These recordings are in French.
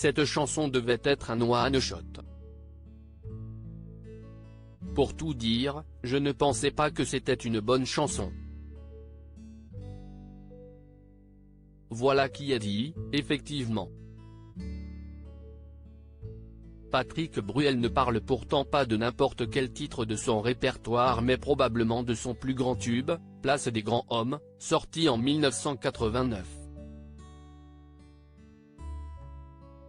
cette chanson devait être un one shot. Pour tout dire, je ne pensais pas que c'était une bonne chanson. Voilà qui a dit, effectivement. Patrick Bruel ne parle pourtant pas de n'importe quel titre de son répertoire mais probablement de son plus grand tube, Place des grands hommes, sorti en 1989.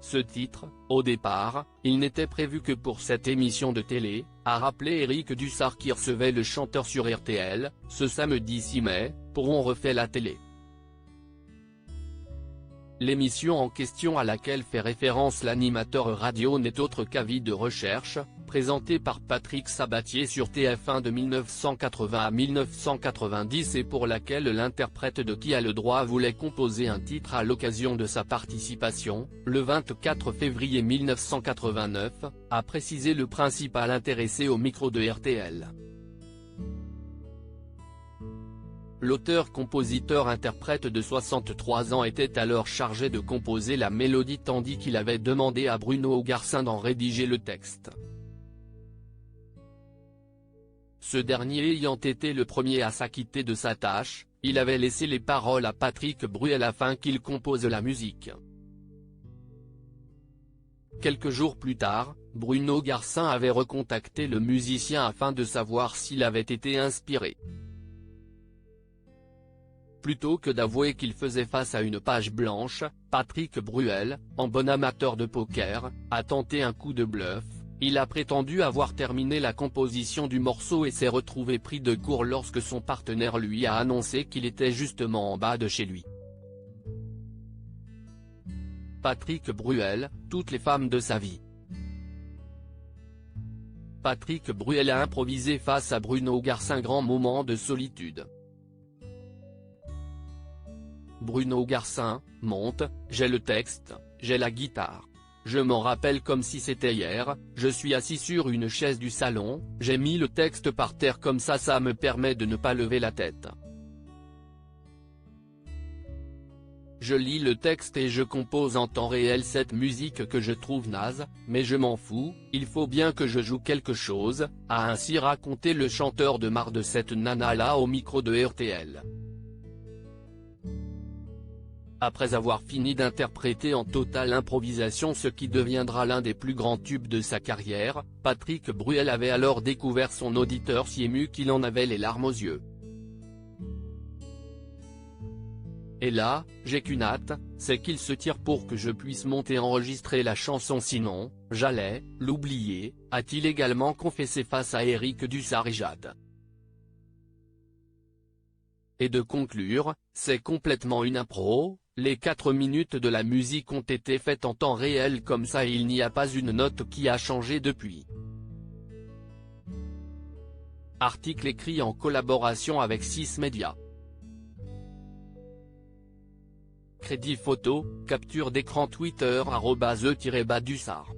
Ce titre, au départ, il n'était prévu que pour cette émission de télé, a rappelé Éric Dussart qui recevait le chanteur sur RTL, ce samedi 6 mai, pour On refait la télé. L'émission en question à laquelle fait référence l'animateur radio n'est autre qu'Avis de recherche, présenté par Patrick Sabatier sur TF1 de 1980 à 1990 et pour laquelle l'interprète de Qui a le droit voulait composer un titre à l'occasion de sa participation, le 24 février 1989, a précisé le principal intéressé au micro de RTL. L'auteur-compositeur-interprète de 63 ans était alors chargé de composer la mélodie tandis qu'il avait demandé à Bruno Garcin d'en rédiger le texte. Ce dernier ayant été le premier à s'acquitter de sa tâche, il avait laissé les paroles à Patrick Bruel afin qu'il compose la musique. Quelques jours plus tard, Bruno Garcin avait recontacté le musicien afin de savoir s'il avait été inspiré. Plutôt que d'avouer qu'il faisait face à une page blanche, Patrick Bruel, en bon amateur de poker, a tenté un coup de bluff, il a prétendu avoir terminé la composition du morceau et s'est retrouvé pris de court lorsque son partenaire lui a annoncé qu'il était justement en bas de chez lui. Patrick Bruel, toutes les femmes de sa vie. Patrick Bruel a improvisé face à Bruno Garcin, grand moment de solitude. Bruno Garcin, monte, j'ai le texte, j'ai la guitare. Je m'en rappelle comme si c'était hier, je suis assis sur une chaise du salon, j'ai mis le texte par terre comme ça me permet de ne pas lever la tête. Je lis le texte et je compose en temps réel cette musique que je trouve naze, mais je m'en fous, il faut bien que je joue quelque chose, a ainsi raconté le chanteur de marre de cette nana-là au micro de RTL. Après avoir fini d'interpréter en totale improvisation ce qui deviendra l'un des plus grands tubes de sa carrière, Patrick Bruel avait alors découvert son auditeur si ému qu'il en avait les larmes aux yeux. Et là, j'ai qu'une hâte, c'est qu'il se tire pour que je puisse monter enregistrer la chanson sinon, j'allais l'oublier, a-t-il également confessé face à Éric Dussart et Jade. Et de conclure, c'est complètement une impro. Les 4 minutes de la musique ont été faites en temps réel comme ça et il n'y a pas une note qui a changé depuis. Article écrit en collaboration avec 6 médias. Crédit photo, capture d'écran Twitter @e-Dussart.